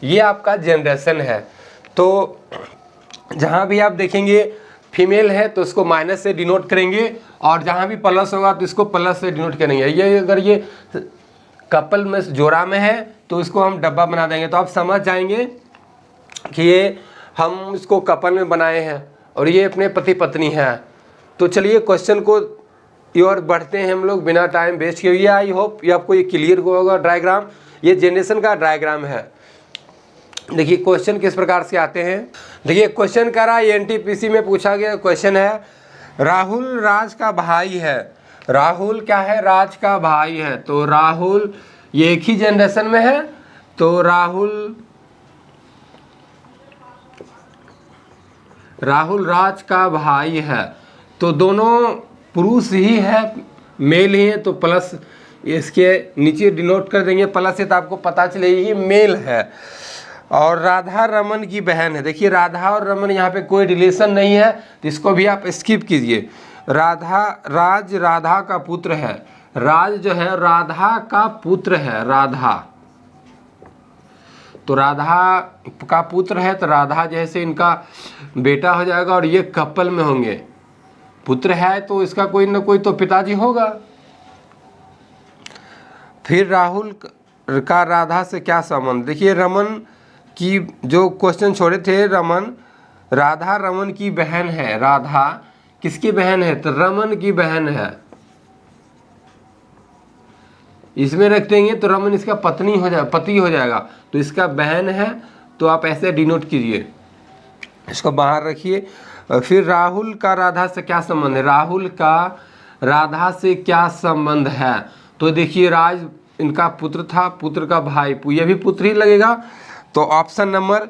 ये आपका जनरेशन है। तो जहाँ भी आप देखेंगे फीमेल है तो इसको माइनस से डिनोट करेंगे, और जहाँ भी प्लस होगा तो इसको प्लस से डिनोट करेंगे। ये अगर ये कपल में जोड़ा में है तो इसको हम डब्बा बना देंगे। तो आप समझ जाएंगे कि ये हम इसको कपल में बनाए हैं और ये अपने पति पत्नी हैं। तो चलिए क्वेश्चन को और बढ़ते हैं हम लोग बिना टाइम वेस्ट किए। ये आई होप ये आपको ये क्लियर होगा डायग्राम। ये जनरेशन का डायग्राम है। देखिए क्वेश्चन किस प्रकार से आते हैं। देखिए क्वेश्चन कह रहा है, एनटीपीसी में पूछा गया क्वेश्चन है, राहुल राज का भाई है। राहुल क्या है? राज का भाई है। तो राहुल ये एक ही जनरेशन में है, तो राहुल राज का भाई है। तो दोनों पुरुष ही है, मेल ही है, तो प्लस इसके नीचे डिनोट कर देंगे प्लस से, तो आपको पता चलेगा ये मेल है। और राधा रमन की बहन है। देखिए राधा और रमन यहाँ पे कोई रिलेशन नहीं है, तो इसको भी आप स्किप कीजिए। राज राधा का पुत्र है। राज जो है राधा का पुत्र है, राधा। तो राधा का पुत्र है, तो राधा जैसे इनका बेटा हो जाएगा, और ये कपल में होंगे। पुत्र है तो इसका कोई ना कोई तो पिताजी होगा। फिर राहुल का राधा से क्या संबंध? देखिए रमन की जो क्वेश्चन छोड़े थे, राधा रमन की बहन है। राधा किसकी बहन है? तो रमन की बहन है। इसमें रख देंगे तो रमन इसका पति हो जाएगा, तो इसका बहन है, तो आप ऐसे डिनोट कीजिए, इसको बाहर रखिए। फिर राहुल का राधा से क्या संबंध है? राहुल का राधा से क्या संबंध है? तो देखिए राज इनका पुत्र था, पुत्र का भाई, ये भी पुत्र ही लगेगा। तो ऑप्शन नंबर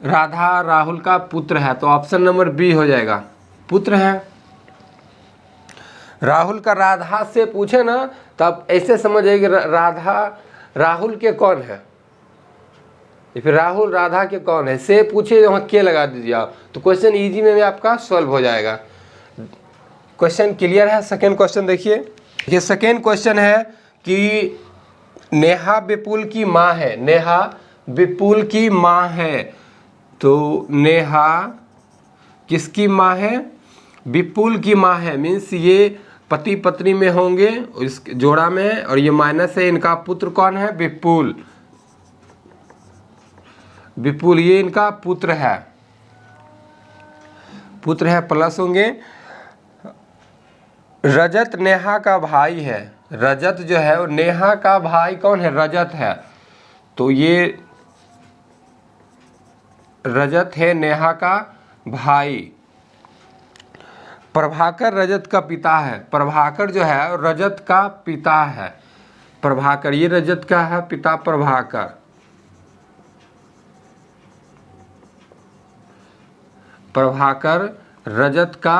राधा राहुल का पुत्र है, तो ऑप्शन नंबर बी हो जाएगा, पुत्र है। राहुल का राधा से पूछे ना तो आप ऐसे समझिए कि राधा राहुल के कौन है, फिर राहुल राधा के कौन है, से पूछे वहाँ के लगा दीजिए आप, तो क्वेश्चन इजी में आपका सॉल्व हो जाएगा। क्वेश्चन क्लियर है? सेकेंड क्वेश्चन देखिए। ये सेकेंड क्वेश्चन है कि नेहा विपुल की माँ है। नेहा विपुल की माँ है। तो नेहा किसकी माँ है? विपुल की माँ है। मीन्स ये पति पत्नी में होंगे, इस जोड़ा में, और ये माइनस है। इनका पुत्र कौन है? विपुल। विपुल ये इनका पुत्र है, प्लस होंगे। रजत नेहा का भाई है। रजत जो है वो नेहा का भाई कौन है? रजत है। तो ये रजत है नेहा का भाई। प्रभाकर रजत का पिता है। प्रभाकर जो है रजत का पिता है। प्रभाकर ये रजत का है पिता, प्रभाकर। प्रभाकर रजत का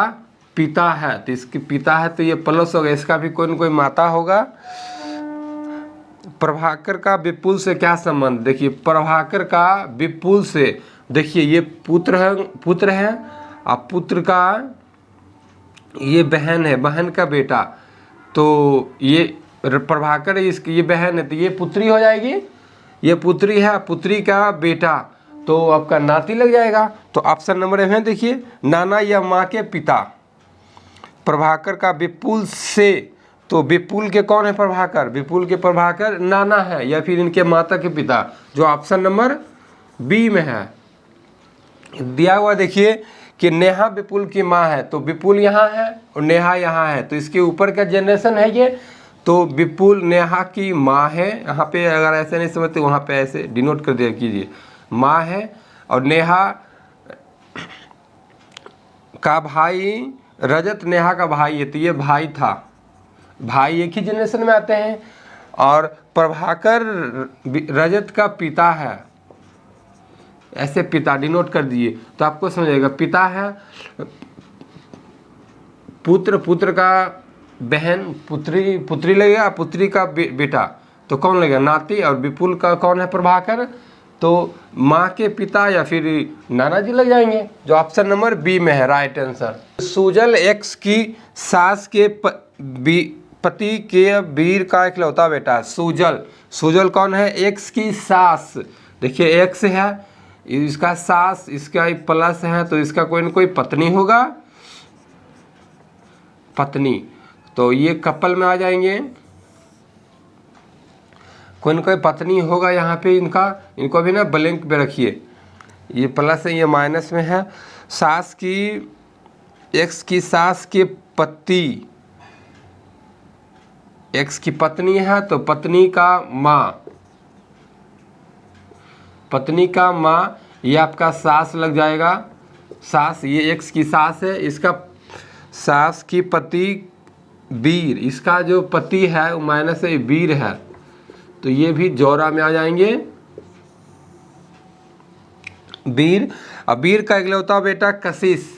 पिता है, तो इसके पिता है तो ये प्लस होगा, इसका भी कोई न कोई माता होगा। प्रभाकर का विपुल से क्या संबंध? देखिए प्रभाकर का विपुल से, देखिए ये पुत्र है और पुत्र का ये बहन है, बहन का बेटा। तो ये प्रभाकर इसकी ये बहन है, तो ये पुत्री हो जाएगी, ये पुत्री है, पुत्री का बेटा, तो आपका नाती लग जाएगा। तो ऑप्शन नंबर है, देखिए नाना या माँ के पिता। प्रभाकर का विपुल से, तो विपुल के कौन है? प्रभाकर। विपुल के प्रभाकर नाना है या फिर इनके माता के पिता, जो ऑप्शन नंबर बी में है। दिया हुआ देखिए कि नेहा विपुल की माँ है, तो विपुल यहाँ है और नेहा यहाँ है, तो इसके ऊपर का जनरेशन है ये। तो विपुल नेहा की माँ है। यहाँ पे अगर ऐसे नहीं समझते वहाँ पे ऐसे डिनोट कर दिया कीजिए, माँ है। और नेहा का भाई, रजत नेहा का भाई है, तो ये भाई था, भाई एक ही जनरेशन में आते हैं। और प्रभाकर रजत का पिता है, ऐसे पिता डिनोट कर दिए तो आपको समझेगा। पिता है, पुत्र का बहन, पुत्री लगेगा, पुत्री का बेटा, तो कौन लगेगा? नाती। और विपुल का कौन है? प्रभाकर, तो माँ के पिता या फिर नाना जी लग जाएंगे, जो ऑप्शन नंबर बी में है राइट आंसर। सुजल एक्स की सास के पति के वीर का इकलौता बेटा। सुजल कौन है? एक्स की सास देखिए एक्स है, इसका सास, इसका प्लस है, तो इसका कोई न कोई पत्नी होगा, पत्नी। तो ये कपल में आ जाएंगे, कोई न कोई पत्नी होगा यहाँ पे इनका। इनको भी ना ब्लैंक पे रखिए, ये प्लस है ये माइनस में है। सास की, एक्स की सास के पति, एक्स की पत्नी है तो पत्नी का माँ, पत्नी का माँ, ये आपका सास लग जाएगा। सास, ये एक्स की सास है, इसका सास की पति वीर, इसका जो पति है वो माइनस है, वीर है, तो ये भी जोड़ा में आ जाएंगे, वीर। अब वीर का इकलौता बेटा कशिश,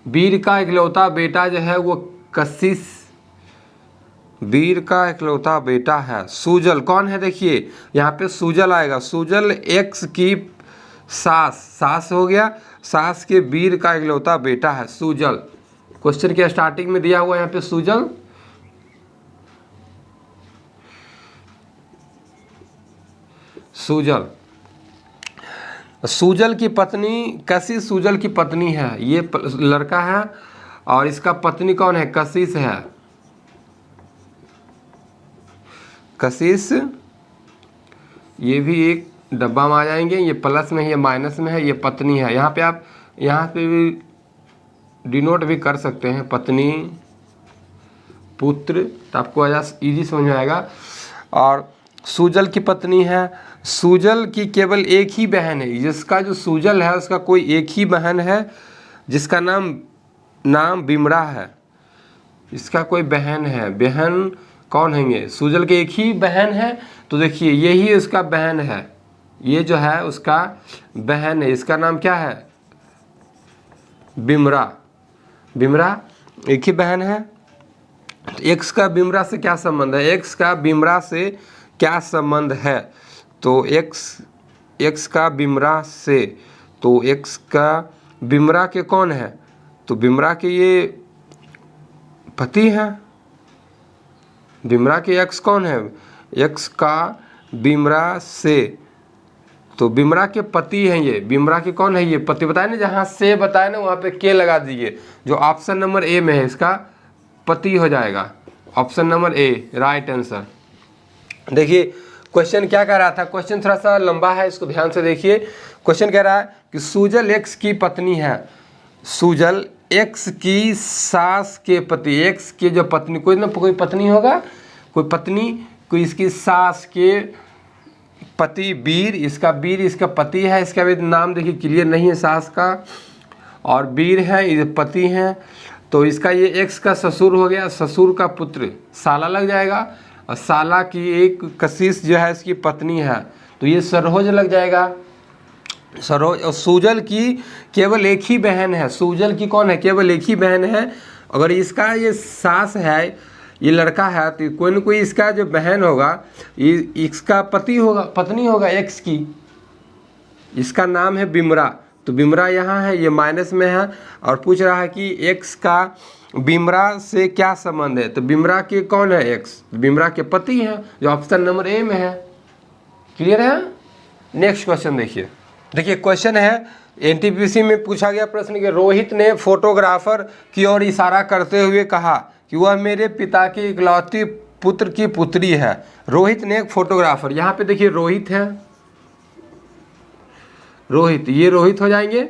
वीर का इकलौता बेटा जो है वो कशिश, वीर का इकलौता बेटा है। सुजल कौन है, देखिए यहाँ पे सुजल आएगा, सुजल एक्स की सास, सास हो गया, सास के वीर का इकलौता बेटा है सुजल। क्वेश्चन के स्टार्टिंग में दिया हुआ यहाँ पे सुजल, सुजल। सुजल की पत्नी कशिश, सुजल की पत्नी है, ये लड़का है, और इसका पत्नी कौन है, कशिश है, कशिश। ये भी एक डब्बा में आ जाएंगे, ये प्लस में है, ये माइनस में है, ये पत्नी है। यहाँ पे आप यहाँ पे भी डिनोट भी कर सकते हैं, पत्नी, पुत्र, तो आपको इजी समझ में आएगा। और सुजल की पत्नी है, सुजल की केवल एक ही बहन है, जिसका जो सुजल है उसका कोई एक ही बहन है, जिसका नाम बिमरा है, इसका कोई बहन है, बहन कौन है, सुजल के एक ही बहन है, तो देखिए यही उसका बहन है, ये जो है उसका बहन है, इसका नाम क्या है, बिमरा, बिमरा एक ही बहन है। तो एक्स का बिमरा से क्या संबंध है, एक्स का बिमरा से क्या संबंध है, तो एक्स का बिमरा से, तो एक्स का बिमरा के कौन है, तो बिमरा के ये पति है, बिमरा के एक्स कौन है, एक्स का बिमरा से, तो बिमरा के पति हैं ये, बिमरा के कौन है, ये पति। बताए ना, जहाँ से बताए ना वहाँ पे के लगा दीजिए, जो ऑप्शन नंबर ए में है इसका पति हो जाएगा, option number A right answer. देखिए क्वेश्चन क्या कह रहा था, क्वेश्चन थोड़ा सा लंबा है, इसको ध्यान से देखिए। क्वेश्चन कह रहा है कि सुजल एक्स की पत्नी है, सुजल एक्स की सास के पति, एक्स के जो पत्नी, कोई ना कोई पत्नी होगा, कोई पत्नी, कोई इसकी सास के पति वीर, इसका वीर इसका पति है, इसका भी नाम देखिए क्लियर नहीं है सास का, और वीर है ये पति हैं, तो इसका ये एक्स का ससुर हो गया, ससुर का पुत्र साला लग जाएगा, और साला की एक कशिश जो है इसकी पत्नी है, तो ये सरोज लग जाएगा, सरोज। और सुजल की केवल एक ही बहन है, सुजल की कौन है, केवल एक ही बहन है, अगर इसका ये सास है, ये लड़का है, तो कोई न कोई इसका जो बहन होगा, ये इसका पति होगा, पत्नी होगा एक्स की, इसका नाम है बिमरा, तो बिमरा यहाँ है, ये माइनस में है, और पूछ रहा है कि एक्स का बिमरा से क्या संबंध है, तो बिमरा के कौन है, एक्स, बिमरा के पति हैं, जो ऑप्शन नंबर ए में है। क्लियर है। नेक्स्ट क्वेश्चन देखिए, देखिए क्वेश्चन है एनटीपीसी में पूछा गया प्रश्न कि रोहित ने फोटोग्राफर की ओर इशारा करते हुए कहा कि वह मेरे पिता की इकलौती पुत्र की पुत्री है। रोहित ने एक फोटोग्राफर, यहाँ पे देखिए रोहित है, रोहित, ये रोहित हो जाएंगे,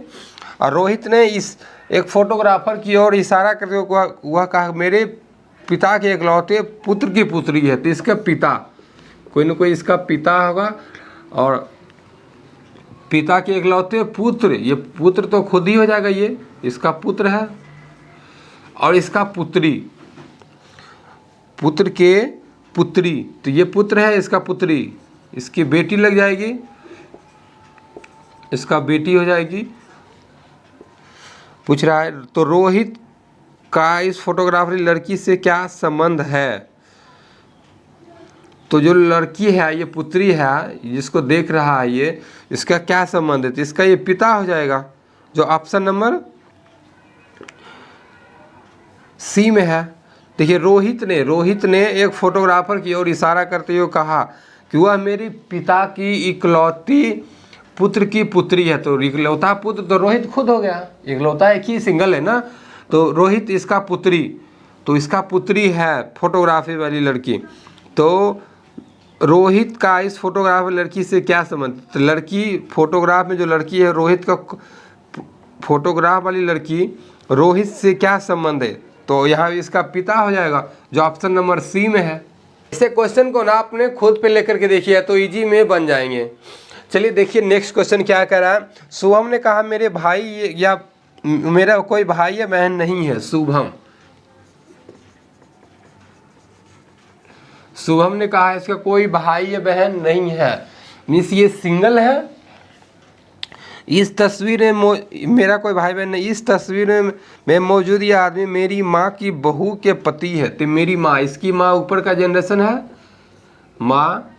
और रोहित ने इस एक फोटोग्राफर की ओर इशारा करते हुए वह कहा मेरे पिता के इकलौते पुत्र की पुत्री है, तो इसका पिता, कोई न कोई इसका पिता होगा, और पिता के इकलौते पुत्र, ये पुत्र तो खुद ही हो जाएगा, ये इसका पुत्र है, और इसका पुत्री, पुत्र के पुत्री, तो ये पुत्र है, इसका पुत्री, इसकी बेटी लग जाएगी, इसका बेटी हो जाएगी। पूछ रहा है तो रोहित का इस फोटोग्राफरी लड़की से क्या संबंध है, तो जो लड़की है, ये पुत्री है जिसको देख रहा है, ये इसका क्या संबंध है, तो इसका ये पिता हो जाएगा, जो ऑप्शन नंबर सी में है। देखिए रोहित ने एक फोटोग्राफर की ओर इशारा करते हुए कहा कि वह मेरे पिता की इकलौती पुत्र की पुत्री है, तो इकलौता पुत्र तो रोहित खुद हो गया, इकलौता एक ही सिंगल है ना, तो रोहित इसका पुत्री, तो इसका पुत्री है फोटोग्राफी वाली लड़की। तो रोहित का इस फोटोग्राफ वाली लड़की से क्या संबंध? तो लड़की फोटोग्राफ में जो लड़की है, रोहित का फोटोग्राफ वाली लड़की रोहित से क्या संबंध है? तो यहाँ इसका पिता हो जाएगा, जो ऑप्शन नंबर सी में है। इसे क्वेश्चन को ना आपने खुद पे लेकर के देखिए तो इजी में बन जाएंगे। चलिए देखिए नेक्स्ट क्वेश्चन क्या कह रहा है। शुभम ने कहा मेरे भाई या मेरा कोई भाई या बहन नहीं है। शुभम ने कहा इसका कोई भाई या बहन नहीं है, मीन्स ये सिंगल है। इस तस्वीर में मेरा कोई भाई बहन नहीं, इस तस्वीर में मौजूद ये आदमी मेरी माँ की बहू के पति है। तो मेरी माँ, इसकी माँ ऊपर का जनरेशन है, माँ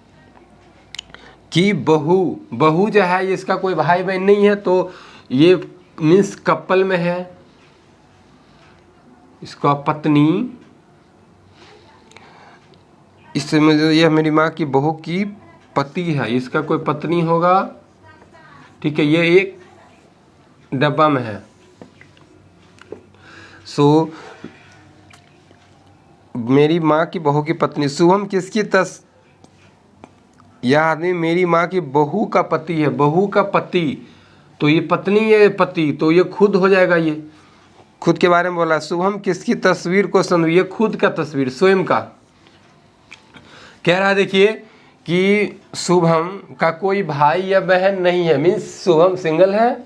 की बहू, बहू जो है इसका कोई भाई बहन नहीं है, तो ये मीन्स कपल में है। इसका पत्नी, इसमें जो यह मेरी माँ की बहू की पति है, इसका कोई पत्नी होगा, ठीक है। ये एक डब्बा में है। सो मेरी माँ की बहू की पत्नी। शुभम किसकी यह आदमी मेरी माँ की बहू का पति है, बहू का पति, तो ये पत्नी है पति, तो ये खुद हो जाएगा। ये खुद के बारे में बोला। शुभम किसकी तस्वीर को ये खुद का तस्वीर, स्वयं का कह रहा है। देखिए कि शुभम का कोई भाई या बहन नहीं है, मीन्स शुभम सिंगल है।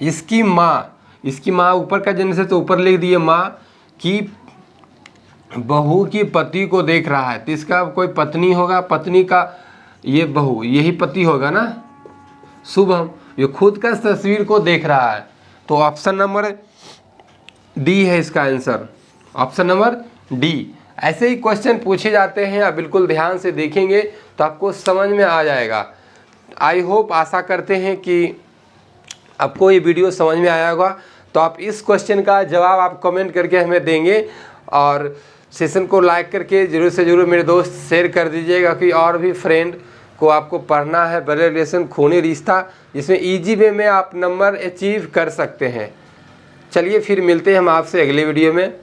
इसकी माँ ऊपर का जन्म से तो ऊपर लिख दिए, माँ की बहू की पति को देख रहा है, तो इसका कोई पत्नी होगा, पत्नी का ये बहू, यही पति होगा ना शुभम। ये खुद का तस्वीर को देख रहा है, तो ऑप्शन नंबर डी है इसका आंसर, ऑप्शन नंबर डी। ऐसे ही क्वेश्चन पूछे जाते हैं, आप बिल्कुल ध्यान से देखेंगे तो आपको समझ में आ जाएगा। आई होप, आशा करते हैं कि आपको ये वीडियो समझ में आया होगा। तो आप इस क्वेश्चन का जवाब आप कमेंट करके हमें देंगे, और सेशन को लाइक करके ज़रूर से ज़रूर मेरे दोस्त शेयर कर दीजिएगा कि और भी फ्रेंड को आपको पढ़ना है ब्लड रिलेशन, खूनी रिश्ता, जिसमें ईजी वे में आप नंबर अचीव कर सकते हैं। चलिए फिर मिलते हैं हम आपसे अगले वीडियो में।